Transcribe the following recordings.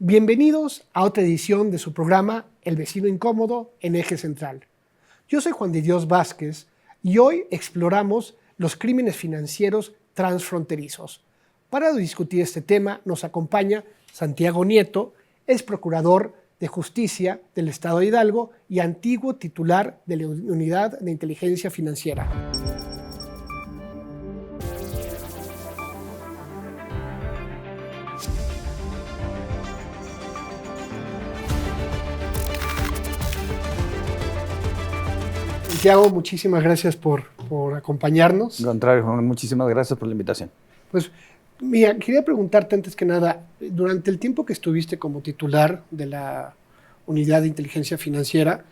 Bienvenidos a otra edición de su programa El vecino incómodo en Eje Central. Yo soy Juan de Dios Vázquez y hoy exploramos los crímenes financieros transfronterizos. Para discutir este tema nos acompaña Santiago Nieto, ex procurador de Justicia del Estado de Hidalgo y antiguo titular de la Unidad de Inteligencia Financiera. Santiago, muchísimas gracias por acompañarnos. Al contrario, Juan, muchísimas gracias por la invitación. Pues, mira, quería preguntarte antes que nada, durante el tiempo que estuviste como titular de la Unidad de Inteligencia Financiera,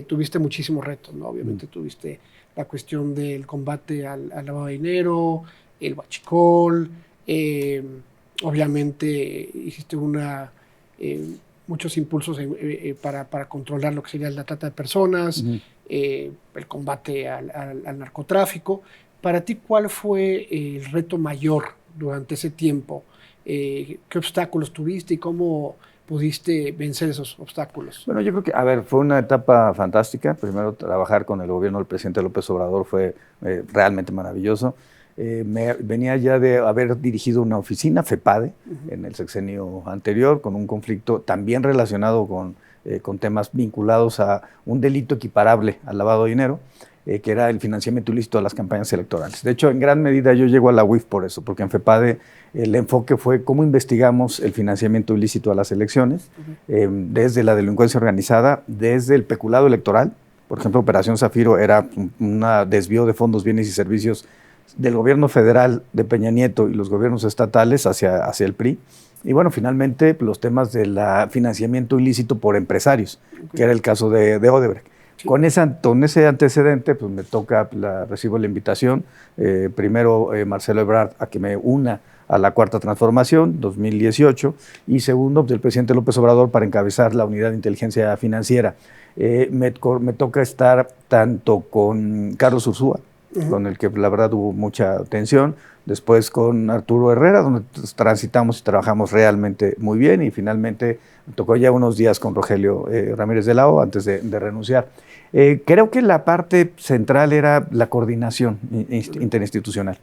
tuviste muchísimos retos, ¿no? Obviamente tuviste la cuestión del combate al lavado de dinero, el huachicol, obviamente hiciste muchos impulsos para controlar lo que sería la trata de personas, el combate al narcotráfico. Para ti, ¿cuál fue el reto mayor durante ese tiempo? ¿Qué obstáculos tuviste y cómo pudiste vencer esos obstáculos? Bueno, yo creo que, fue una etapa fantástica. Primero, trabajar con el gobierno del presidente López Obrador fue realmente maravilloso. Venía ya de haber dirigido una oficina, FEPADE, en el sexenio anterior, con un conflicto también relacionado con temas vinculados a un delito equiparable al lavado de dinero, que era el financiamiento ilícito de las campañas electorales. De hecho, en gran medida yo llego a la UIF por eso, porque en FEPADE el enfoque fue cómo investigamos el financiamiento ilícito a las elecciones, desde la delincuencia organizada, desde el peculado electoral. Por ejemplo, Operación Zafiro era un desvío de fondos, bienes y servicios del gobierno federal de Peña Nieto y los gobiernos estatales hacia el PRI. Y bueno, finalmente los temas del financiamiento ilícito por empresarios, que era el caso de Odebrecht. Sí. Con ese antecedente, pues me toca, recibo la invitación, primero Marcelo Ebrard a que me una a la Cuarta Transformación, 2018, y segundo, del presidente López Obrador para encabezar la Unidad de Inteligencia Financiera. Me toca estar tanto con Carlos Ursúa, con el que la verdad hubo mucha tensión, después con Arturo Herrera, donde transitamos y trabajamos realmente muy bien, y finalmente me tocó ya unos días con Rogelio Ramírez de la O antes de renunciar. Creo que la parte central era la coordinación interinstitucional.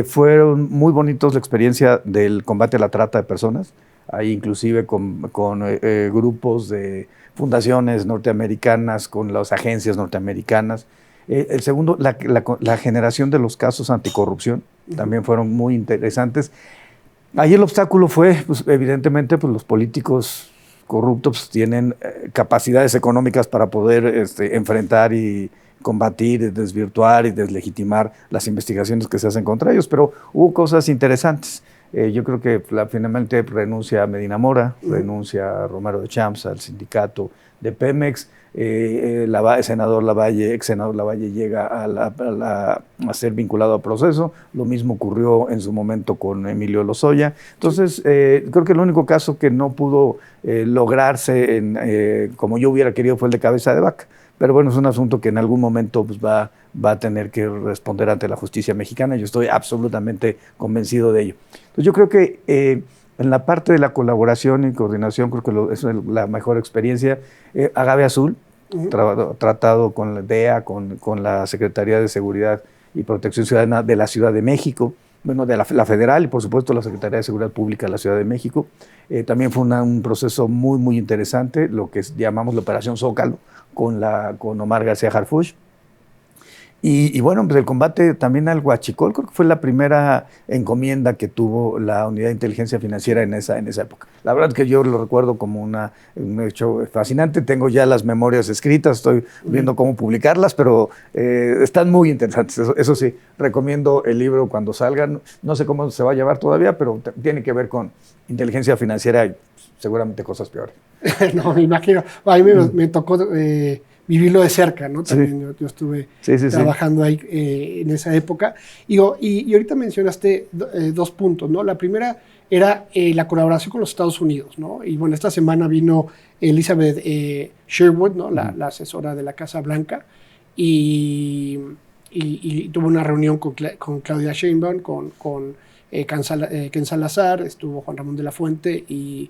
Fueron muy bonitos la experiencia del combate a la trata de personas, ahí inclusive con grupos de fundaciones norteamericanas, con las agencias norteamericanas. El segundo, la generación de los casos anticorrupción, también fueron muy interesantes. Ahí el obstáculo fue, pues, evidentemente, pues, los políticos corruptos tienen capacidades económicas para poder enfrentar y combatir, desvirtuar y deslegitimar las investigaciones que se hacen contra ellos, pero hubo cosas interesantes. Yo creo que finalmente renuncia a Medina Mora, renuncia a Romero de Champs, al sindicato de Pemex, el senador Lavalle, ex senador Lavalle, llega a ser vinculado a proceso. Lo mismo ocurrió en su momento con Emilio Lozoya. Entonces, creo que el único caso que no pudo lograrse como yo hubiera querido fue el de Cabeza de Vaca. Pero bueno, es un asunto que en algún momento pues, va a tener que responder ante la justicia mexicana. Yo estoy absolutamente convencido de ello. Entonces, yo creo que en la parte de la colaboración y coordinación, creo que es la mejor experiencia. Agave Azul, tratado con la DEA, con la Secretaría de Seguridad y Protección Ciudadana de la Ciudad de México, bueno, de la federal y por supuesto la Secretaría de Seguridad Pública de la Ciudad de México. También fue un proceso muy, muy interesante, lo que llamamos la Operación Zócalo, con Omar García Harfuch. Y bueno, pues el combate también al huachicol, creo que fue la primera encomienda que tuvo la Unidad de Inteligencia Financiera en esa época. La verdad que yo lo recuerdo como un hecho fascinante. Tengo ya las memorias escritas, estoy viendo cómo publicarlas, pero están muy interesantes. Eso sí, recomiendo el libro cuando salgan. No sé cómo se va a llevar todavía, pero tiene que ver con inteligencia financiera y seguramente cosas peores. No, me imagino. A mí me tocó vivirlo de cerca, ¿no? También sí. Yo estuve trabajando ahí en esa época. Y ahorita mencionaste dos puntos, ¿no? La primera era la colaboración con los Estados Unidos, ¿no? Y bueno, esta semana vino Elizabeth Sherwood, ¿no? La asesora de la Casa Blanca, y tuvo una reunión con Claudia Sheinbaum, con Ken Salazar, estuvo Juan Ramón de la Fuente y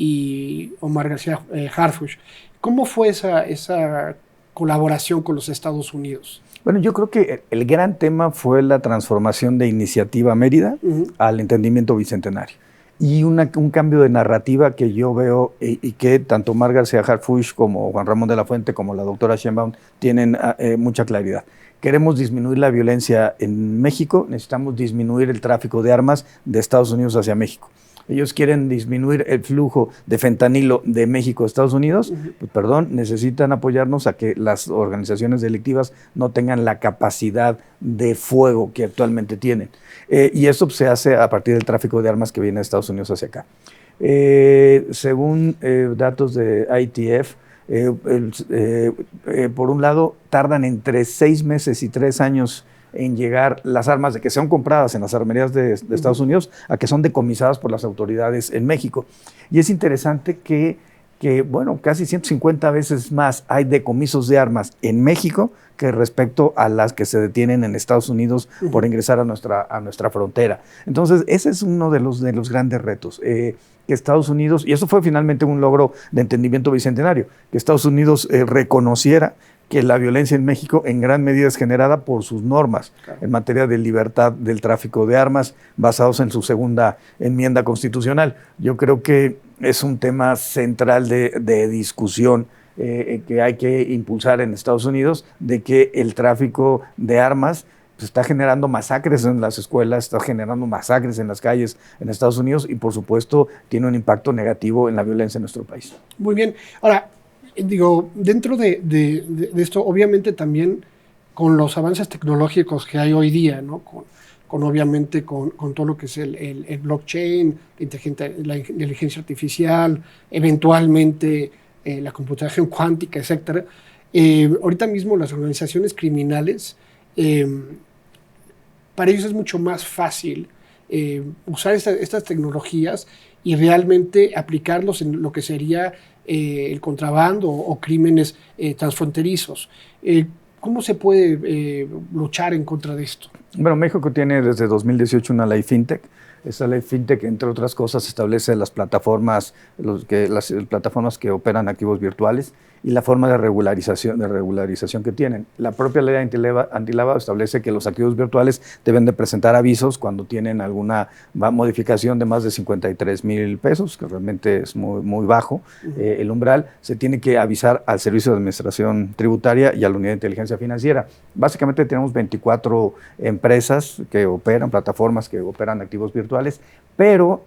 y Omar García Harfuch. ¿Cómo fue esa colaboración con los Estados Unidos? Bueno, yo creo que el gran tema fue la transformación de Iniciativa Mérida al entendimiento bicentenario. Y un cambio de narrativa que yo veo y que tanto Omar García Harfuch como Juan Ramón de la Fuente como la doctora Sheinbaum tienen mucha claridad. Queremos disminuir la violencia en México, necesitamos disminuir el tráfico de armas de Estados Unidos hacia México. Ellos quieren disminuir el flujo de fentanilo de México a Estados Unidos, pues perdón, necesitan apoyarnos a que las organizaciones delictivas no tengan la capacidad de fuego que actualmente tienen. Y eso se hace a partir del tráfico de armas que viene de Estados Unidos hacia acá. Según datos de ITF, por un lado, tardan entre 6 meses y 3 años en llegar las armas de que sean compradas en las armerías de Estados Unidos a que son decomisadas por las autoridades en México. Y es interesante que bueno, casi 150 veces más hay decomisos de armas en México que respecto a las que se detienen en Estados Unidos por ingresar a nuestra frontera. Entonces, ese es uno de los grandes retos. Que Estados Unidos, y eso fue finalmente un logro de entendimiento bicentenario, que Estados Unidos reconociera que la violencia en México en gran medida es generada por sus normas en materia de libertad del tráfico de armas basados en su segunda enmienda constitucional. Yo creo que es un tema central de discusión que hay que impulsar en Estados Unidos, de que el tráfico de armas está generando masacres en las escuelas, está generando masacres en las calles en Estados Unidos y por supuesto tiene un impacto negativo en la violencia en nuestro país. Muy bien. Ahora, digo, dentro de esto, obviamente también con los avances tecnológicos que hay hoy día, ¿no? Obviamente con todo lo que es el blockchain, la inteligencia artificial, eventualmente la computación cuántica, etcétera. Ahorita mismo las organizaciones criminales, para ellos es mucho más fácil usar estas tecnologías y realmente aplicarlos en lo que sería el contrabando o crímenes transfronterizos. ¿Cómo se puede luchar en contra de esto? Bueno, México tiene desde 2018 una ley FinTech. Esa ley FinTech, entre otras cosas, establece las plataformas que operan activos virtuales y la forma de regularización que tienen. La propia ley antilavado establece que los activos virtuales deben de presentar avisos cuando tienen alguna modificación de más de 53,000 pesos, que realmente es muy, muy bajo. El umbral se tiene que avisar al Servicio de Administración Tributaria y a la Unidad de Inteligencia Financiera. Básicamente tenemos 24 empresas que operan, plataformas que operan activos virtuales, pero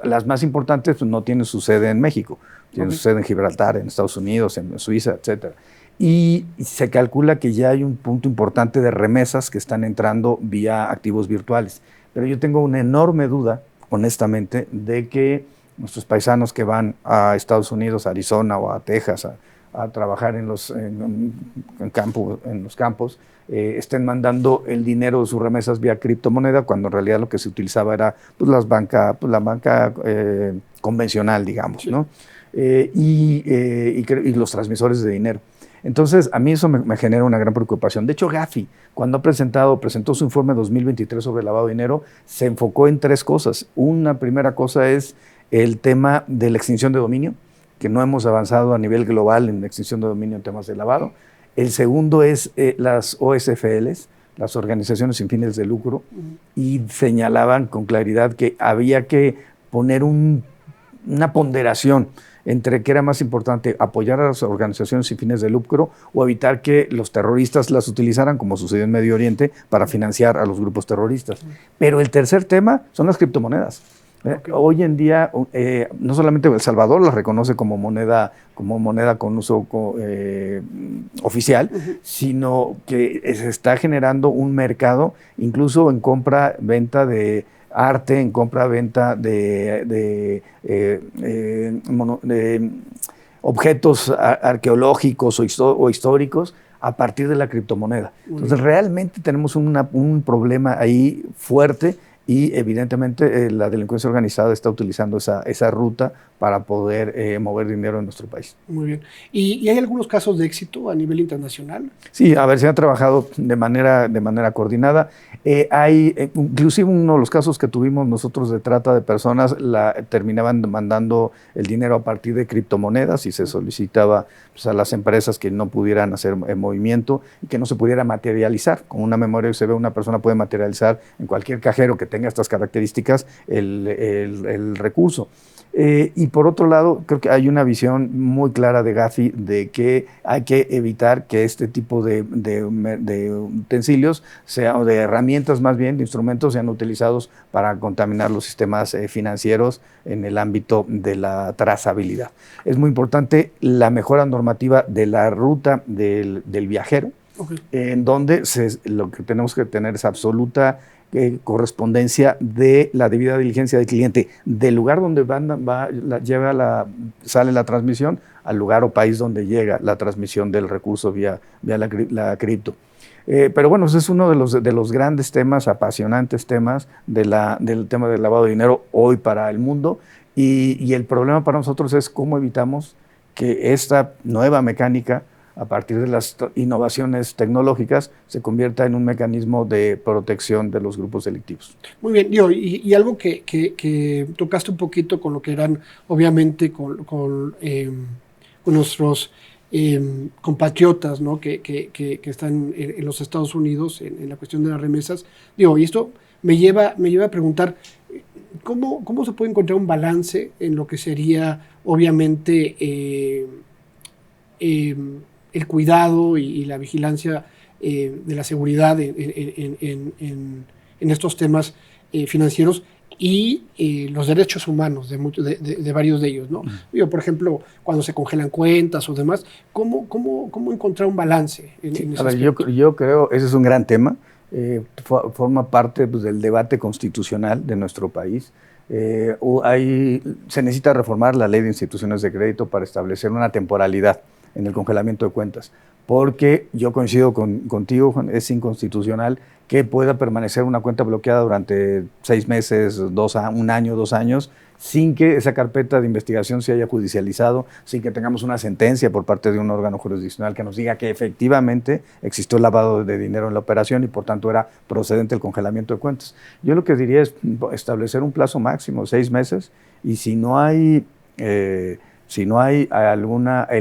las más importantes no tienen su sede en México. Tienen su sede en Gibraltar, en Estados Unidos, en Suiza, etc. Y se calcula que ya hay un punto importante de remesas que están entrando vía activos virtuales. Pero yo tengo una enorme duda, honestamente, de que nuestros paisanos que van a Estados Unidos, a Arizona o a Texas a trabajar en los campos, estén mandando el dinero de sus remesas vía criptomoneda, cuando en realidad lo que se utilizaba era la banca convencional, digamos, sí, ¿no? Y los transmisores de dinero. Entonces, a mí eso me genera una gran preocupación. De hecho, Gafi, cuando presentó su informe 2023 sobre lavado de dinero, se enfocó en 3 cosas. Una primera cosa es el tema de la extinción de dominio, que no hemos avanzado a nivel global en la extinción de dominio en temas de lavado. El segundo es las OSFLs, las organizaciones sin fines de lucro, y señalaban con claridad que había que poner una ponderación entre qué era más importante, apoyar a las organizaciones sin fines de lucro o evitar que los terroristas las utilizaran, como sucedió en Medio Oriente, para financiar a los grupos terroristas. Pero el tercer tema son las criptomonedas. Okay. Hoy en día, no solamente El Salvador las reconoce como moneda con uso oficial, sino que se está generando un mercado, incluso en compra-venta de arte, en compra-venta de objetos arqueológicos o históricos a partir de la criptomoneda. Entonces, realmente tenemos un problema ahí fuerte y evidentemente la delincuencia organizada está utilizando esa ruta para poder mover dinero en nuestro país. Muy bien. ¿Y hay algunos casos de éxito a nivel internacional? Sí, a ver, se ha trabajado de manera coordinada. Inclusive uno de los casos que tuvimos nosotros de trata de personas, terminaban mandando el dinero a partir de criptomonedas y se solicitaba pues, a las empresas que no pudieran hacer movimiento y que no se pudiera materializar. Con una memoria USB una persona puede materializar en cualquier cajero que tenga estas características el recurso. Y por otro lado, creo que hay una visión muy clara de Gafi de que hay que evitar que este tipo de utensilios, o de herramientas más bien, de instrumentos, sean utilizados para contaminar los sistemas financieros en el ámbito de la trazabilidad. Es muy importante la mejora normativa de la ruta del viajero, okay, en donde lo que tenemos que tener es absoluta correspondencia de la debida diligencia del cliente, del lugar donde sale la transmisión al lugar o país donde llega la transmisión del recurso vía la cripto. Pero bueno, ese es uno de los grandes temas, apasionantes temas del tema del lavado de dinero hoy para el mundo, y el problema para nosotros es cómo evitamos que esta nueva mecánica, a partir de las innovaciones tecnológicas, se convierta en un mecanismo de protección de los grupos delictivos. Muy bien, y algo que tocaste un poquito con lo que eran, obviamente, con nuestros compatriotas, ¿no? que están en los Estados Unidos en la cuestión de las remesas. Y esto me lleva a preguntar, ¿cómo se puede encontrar un balance en lo que sería, obviamente, el cuidado y la vigilancia de la seguridad en estos temas financieros y los derechos humanos de varios de ellos, ¿no? Por ejemplo, cuando se congelan cuentas o demás, ¿cómo encontrar un balance en ese aspecto? Yo creo, ese es un gran tema, forma parte pues, del debate constitucional de nuestro país. Se necesita reformar la ley de instituciones de crédito para establecer una temporalidad en el congelamiento de cuentas, porque yo coincido contigo, Juan, es inconstitucional que pueda permanecer una cuenta bloqueada durante 6 meses, 1 año, 2 años, sin que esa carpeta de investigación se haya judicializado, sin que tengamos una sentencia por parte de un órgano jurisdiccional que nos diga que efectivamente existió lavado de dinero en la operación y por tanto era procedente el congelamiento de cuentas. Yo lo que diría es establecer un plazo máximo, 6 meses, y si no hay el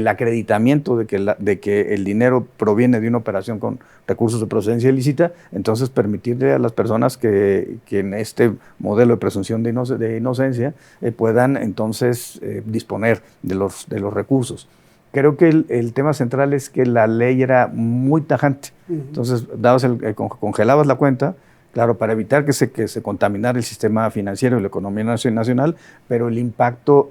acreditamiento de que el dinero proviene de una operación con recursos de procedencia ilícita, entonces permitirle a las personas que en este modelo de presunción de inocencia puedan entonces disponer de los recursos. Creo que el tema central es que la ley era muy tajante. Entonces, congelabas la cuenta, claro, para evitar que se contaminara el sistema financiero y la economía nacional, pero el impacto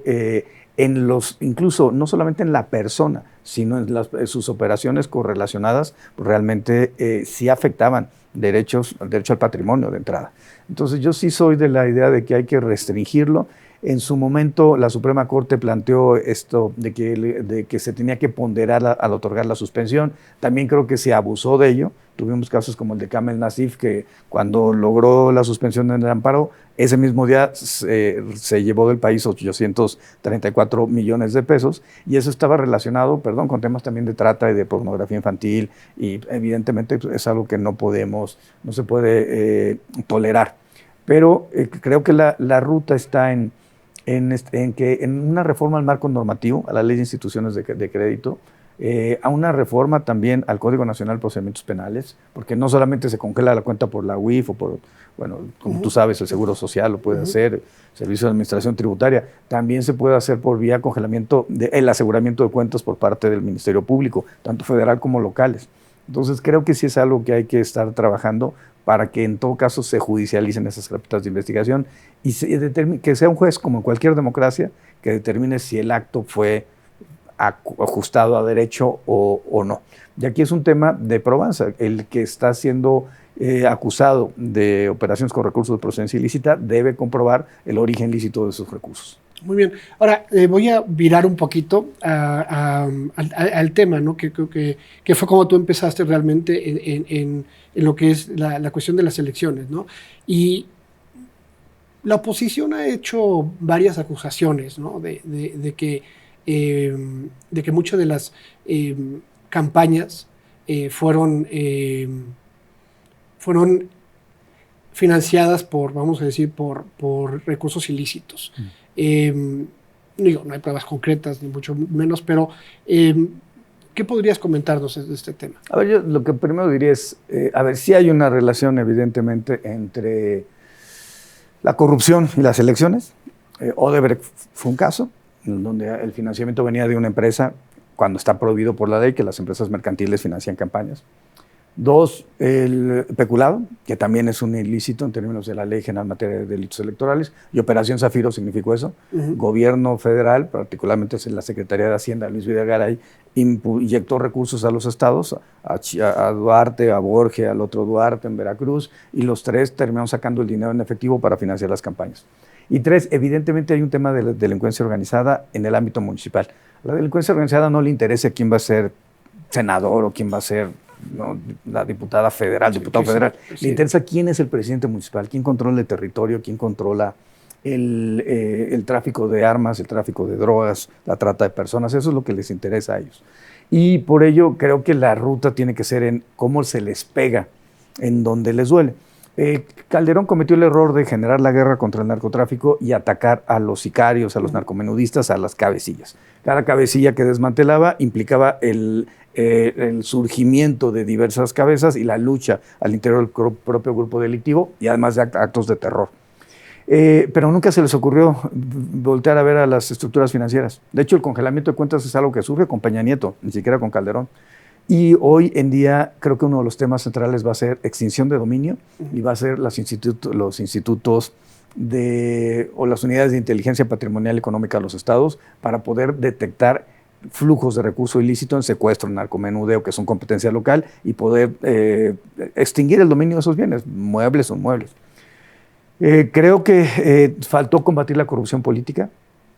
incluso no solamente en la persona, sino en sus operaciones correlacionadas, pues realmente sí afectaban el derecho al patrimonio de entrada. Entonces yo sí soy de la idea de que hay que restringirlo. En su momento la Suprema Corte planteó esto de que se tenía que ponderar al otorgar la suspensión. También creo que se abusó de ello. Tuvimos casos como el de Kamel Nasif, que cuando logró la suspensión en el amparo, ese mismo día se llevó del país 834 millones de pesos, y eso estaba relacionado, con temas también de trata y de pornografía infantil, y evidentemente es algo que no se puede tolerar. Pero creo que la ruta está en una reforma al marco normativo, a la Ley de Instituciones de Crédito, a una reforma también al Código Nacional de Procedimientos Penales, porque no solamente se congela la cuenta por la UIF o por, como tú sabes, el Seguro Social lo puede hacer, Servicio de Administración Tributaria, también se puede hacer por vía congelamiento, el aseguramiento de cuentas por parte del Ministerio Público, tanto federal como locales. Entonces creo que sí es algo que hay que estar trabajando para que en todo caso se judicialicen esas carpetas de investigación y que sea un juez, como en cualquier democracia, que determine si el acto fue ajustado a derecho o no. Y aquí es un tema de probanza. El que está siendo acusado de operaciones con recursos de procedencia ilícita debe comprobar el origen lícito de esos recursos. Muy bien. Ahora, voy a virar un poquito al tema, ¿no? Que fue como tú empezaste realmente en lo que es la cuestión de las elecciones, ¿no? Y La oposición ha hecho varias acusaciones, ¿no? de que muchas de las campañas fueron financiadas por, vamos a decir, por recursos ilícitos. Digo, no hay pruebas concretas, ni mucho menos, pero ¿qué podrías comentarnos de este tema? A ver, yo lo que primero diría es, a ver, sí hay una relación evidentemente entre la corrupción y las elecciones. Odebrecht fue un caso donde el financiamiento venía de una empresa cuando está prohibido por la ley que las empresas mercantiles financian campañas. 2, el peculado, que también es un ilícito en términos de la Ley General en materia de delitos electorales, y Operación Zafiro significó eso. Gobierno federal, particularmente la Secretaría de Hacienda, Luis Videgaray, inyectó recursos a los estados, a Duarte, a Borges, al otro Duarte en Veracruz, y los 3 terminaron sacando el dinero en efectivo para financiar las campañas. Y 3, evidentemente hay un tema de la delincuencia organizada en el ámbito municipal. A la delincuencia organizada no le interesa quién va a ser senador o quién va a ser la diputada federal, diputado federal. Le interesa quién es el presidente municipal, quién controla el territorio, quién controla el tráfico de armas, el tráfico de drogas, la trata de personas. Eso es lo que les interesa a ellos. Y por ello creo que la ruta tiene que ser en cómo se les pega, en donde les duele. Calderón cometió el error de generar la guerra contra el narcotráfico y atacar a los sicarios, a los narcomenudistas, a las cabecillas. Cada cabecilla que desmantelaba implicaba el surgimiento de diversas cabezas y la lucha al interior del propio grupo delictivo y además de actos de terror. Pero nunca se les ocurrió voltear a ver a las estructuras financieras. De hecho, el congelamiento de cuentas es algo que surge con Peña Nieto, ni siquiera con Calderón. Y hoy en día creo que uno de los temas centrales va a ser extinción de dominio y va a ser los institutos o las unidades de inteligencia patrimonial económica de los estados para poder detectar flujos de recurso ilícito en secuestro, narcomenudeo, que son competencia local, y poder extinguir el dominio de esos bienes, muebles o inmuebles. Creo que faltó combatir la corrupción política,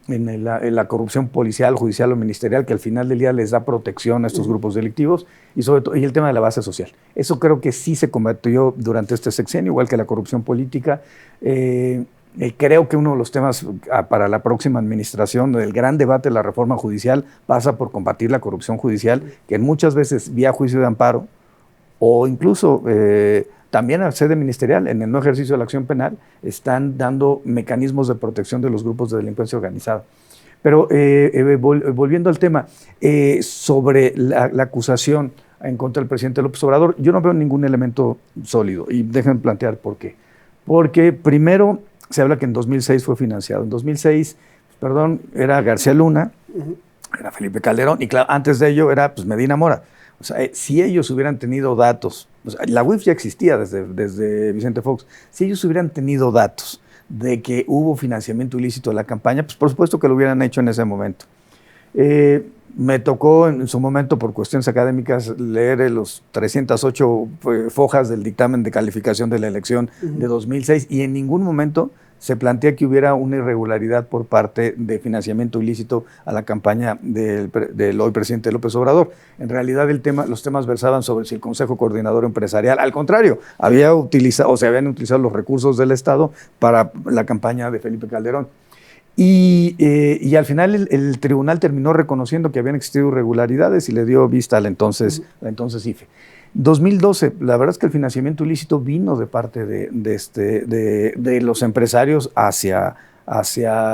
en la corrupción policial, judicial o ministerial, que al final del día les da protección a estos grupos delictivos, y sobre todo y el tema de la base social. Eso creo que sí se combatió durante este sexenio, igual que la corrupción política. Creo que uno de los temas para la próxima administración, el gran debate de la reforma judicial, pasa por combatir la corrupción judicial, que muchas veces vía juicio de amparo o incluso también a sede ministerial, en el no ejercicio de la acción penal, están dando mecanismos de protección de los grupos de delincuencia organizada. Pero volviendo al tema, sobre la acusación en contra del presidente López Obrador, yo no veo ningún elemento sólido, y déjenme plantear por qué. Porque primero se habla que en 2006 fue financiado. En 2006, era García Luna, era Felipe Calderón, y claro, antes de ello era Medina Mora. O sea, si ellos hubieran tenido datos, la UIF ya existía desde Vicente Fox, si ellos hubieran tenido datos de que hubo financiamiento ilícito de la campaña, pues por supuesto que lo hubieran hecho en ese momento. Me tocó en su momento, por cuestiones académicas, leer los 308 fojas del dictamen de calificación de la elección de 2006, y en ningún momento se plantea que hubiera una irregularidad por parte de financiamiento ilícito a la campaña del hoy presidente López Obrador. En realidad los temas versaban sobre si el Consejo Coordinador Empresarial, al contrario, se habían utilizado los recursos del Estado para la campaña de Felipe Calderón. Y al final el tribunal terminó reconociendo que habían existido irregularidades y le dio vista a la entonces IFE. 2012, la verdad es que el financiamiento ilícito vino de parte de los empresarios hacia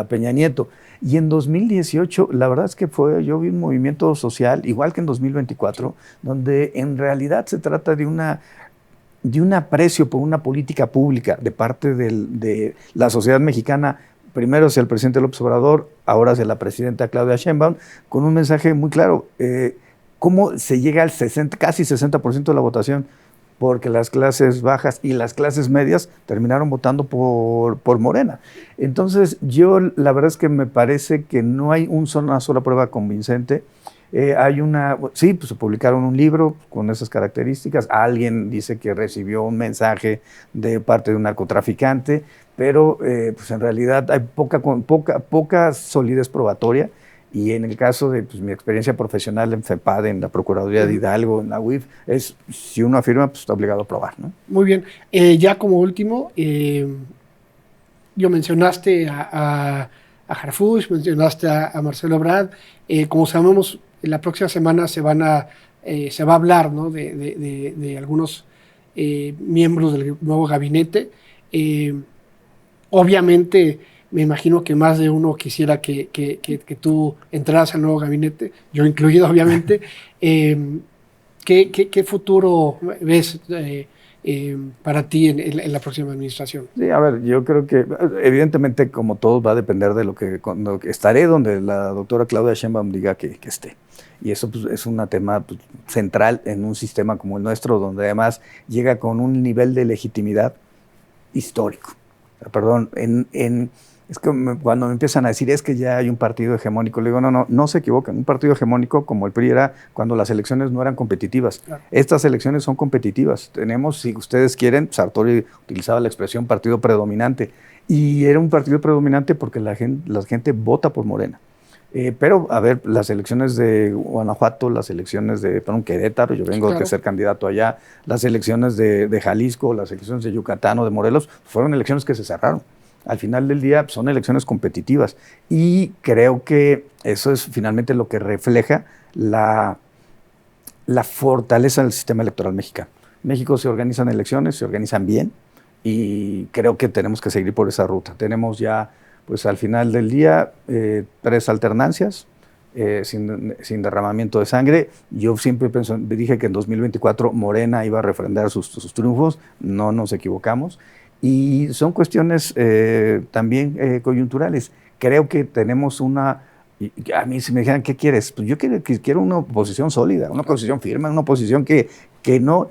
Peña Nieto. Y en 2018, la verdad es que yo vi un movimiento social, igual que en 2024, donde en realidad se trata de un aprecio por una política pública de parte de la sociedad mexicana, primero hacia el presidente López Obrador, ahora hacia la presidenta Claudia Sheinbaum, con un mensaje muy claro. ¿Cómo se llega al casi 60% de la votación? Porque las clases bajas y las clases medias terminaron votando por Morena. Entonces, la verdad es que me parece que no hay una sola prueba convincente. Sí, se publicaron un libro con esas características. Alguien dice que recibió un mensaje de parte de un narcotraficante, pero en realidad hay poca solidez probatoria. Y en el caso de mi experiencia profesional en FEPADE, en la Procuraduría de Hidalgo, en la UIF, si uno afirma, está obligado a probar, ¿no? Muy bien. Ya como último, yo mencionaste a Harfuch, mencionaste a Marcelo Ebrard. Como sabemos, la próxima semana se va a hablar, ¿no?, de algunos miembros del nuevo gabinete. Obviamente, me imagino que más de uno quisiera que tú entraras al nuevo gabinete, yo incluido, obviamente. ¿Qué futuro ves para ti en la próxima administración? Sí, a ver, yo creo que evidentemente, como todo, va a depender de lo que estaré donde la doctora Claudia Sheinbaum diga que esté. Y eso, pues, es un tema, pues, central en un sistema como el nuestro, donde además llega con un nivel de legitimidad histórico. Perdón, es que cuando me empiezan a decir es que ya hay un partido hegemónico, le digo, no se equivocan. Un partido hegemónico como el PRI era cuando las elecciones no eran competitivas. Claro. Estas elecciones son competitivas. Tenemos, si ustedes quieren, Sartori utilizaba la expresión partido predominante, y era un partido predominante porque la gente vota por Morena. Pero, a ver, las elecciones de Guanajuato, las elecciones de Querétaro, yo vengo de ser candidato allá, las elecciones de Jalisco, las elecciones de Yucatán o de Morelos, fueron elecciones que se cerraron. Al final del día son elecciones competitivas, y creo que eso es finalmente lo que refleja la fortaleza del sistema electoral mexicano. En México se organizan elecciones, se organizan bien, y creo que tenemos que seguir por esa ruta. Tenemos ya, pues al final del día, 3 alternancias, sin derramamiento de sangre. Yo siempre dije que en 2024 Morena iba a refrendar sus triunfos, no nos equivocamos. Y son cuestiones también coyunturales. Creo que tenemos a mí si me dijeran, ¿qué quieres? Pues yo quiero una oposición sólida, una oposición firme, una oposición que no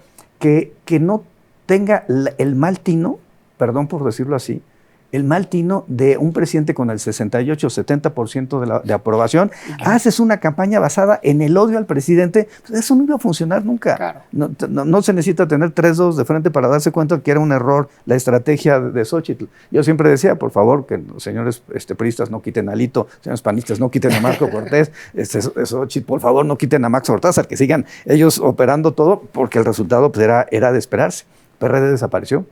tenga el mal tino, perdón por decirlo así, el mal tino de un presidente con el 68-70% de aprobación. Haces una campaña basada en el odio al presidente, pues eso no iba a funcionar nunca. Claro. No se necesita tener 3 dedos de frente para darse cuenta que era un error la estrategia de Xochitl. Yo siempre decía, por favor, que los señores priistas no quiten a Alito, señores panistas no quiten a Marco Cortés, Xochitl, por favor, no quiten a Max Ortázar, que sigan ellos operando todo, porque el resultado, pues, era de esperarse. PRD desapareció.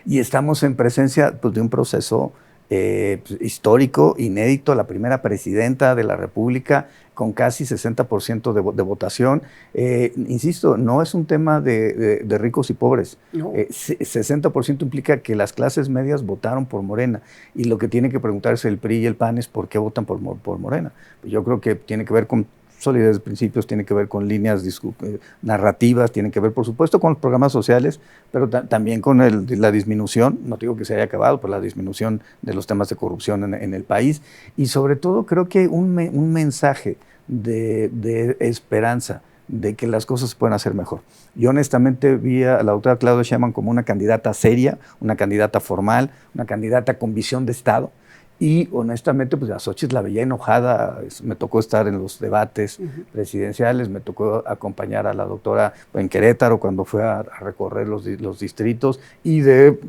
Y estamos en presencia, pues, de un proceso histórico, inédito, la primera presidenta de la República con casi 60% de votación. Insisto, no es un tema de ricos y pobres. No. 60% implica que las clases medias votaron por Morena, y lo que tiene que preguntarse el PRI y el PAN es por qué votan por Morena. Yo creo que tiene que ver con solidez de principios, tiene que ver con líneas narrativas, tiene que ver, por supuesto, con los programas sociales, pero también con la disminución, no digo que se haya acabado, pero la disminución de los temas de corrupción en el país, y sobre todo creo que un mensaje de esperanza, de que las cosas se pueden hacer mejor. Yo honestamente vi a la doctora Claudia Sheinbaum como una candidata seria, una candidata formal, una candidata con visión de Estado. Y honestamente, pues a Xochitl la veía enojada. Me tocó estar en los debates presidenciales, me tocó acompañar a la doctora en Querétaro cuando fue a recorrer los distritos, y de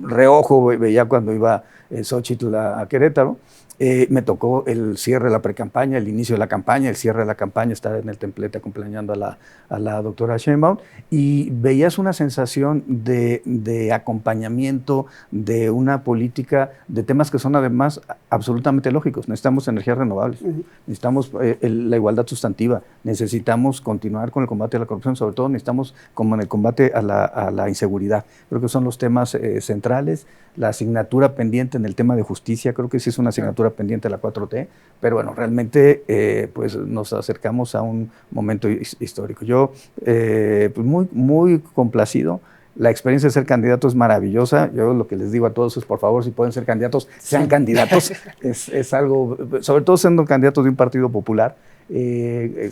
reojo veía cuando iba Xochitl a Querétaro. Me tocó el cierre de la precampaña, el inicio de la campaña, el cierre de la campaña, estar en el templete acompañando a la doctora Sheinbaum, y veías una sensación de acompañamiento, de una política, de temas que son además absolutamente lógicos. Necesitamos energías renovables, necesitamos la igualdad sustantiva, necesitamos continuar con el combate a la corrupción, sobre todo necesitamos como en el combate a la inseguridad. Creo que son los temas centrales. La asignatura pendiente en el tema de justicia, creo que sí es una asignatura pendiente de la 4T, pero bueno, realmente pues nos acercamos a un momento histórico. Yo pues muy, muy complacido. La experiencia de ser candidato es maravillosa. Yo lo que les digo a todos es, por favor, si pueden ser candidatos, sean candidatos. Es algo, sobre todo siendo candidatos de un partido popular,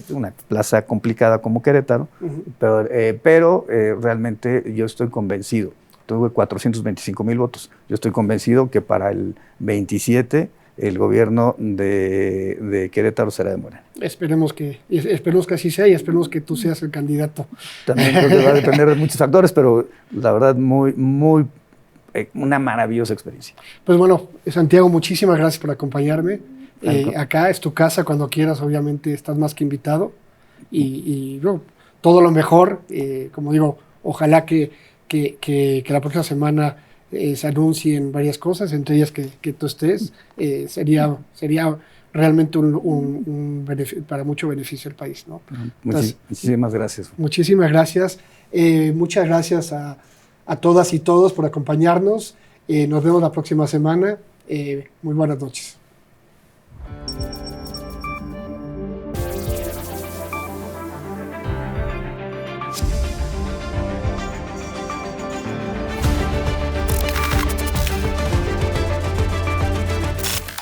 una plaza complicada como Querétaro, pero realmente yo estoy convencido. Tuve 425,000 votos. Yo estoy convencido que para el 27 el gobierno de Querétaro será de Morena. Esperemos que así sea, y esperemos que tú seas el candidato. También creo que va a depender de muchos factores, pero la verdad una maravillosa experiencia. Pues bueno, Santiago, muchísimas gracias por acompañarme. Acá es tu casa, cuando quieras, obviamente estás más que invitado, y bueno, todo lo mejor. Como digo, ojalá que la próxima semana se anuncien varias cosas, entre ellas que tú estés, sería realmente un para mucho beneficio del país, ¿no? Entonces, muchísimas gracias. Muchísimas gracias. Muchas gracias a todas y todos por acompañarnos. Nos vemos la próxima semana. Muy buenas noches.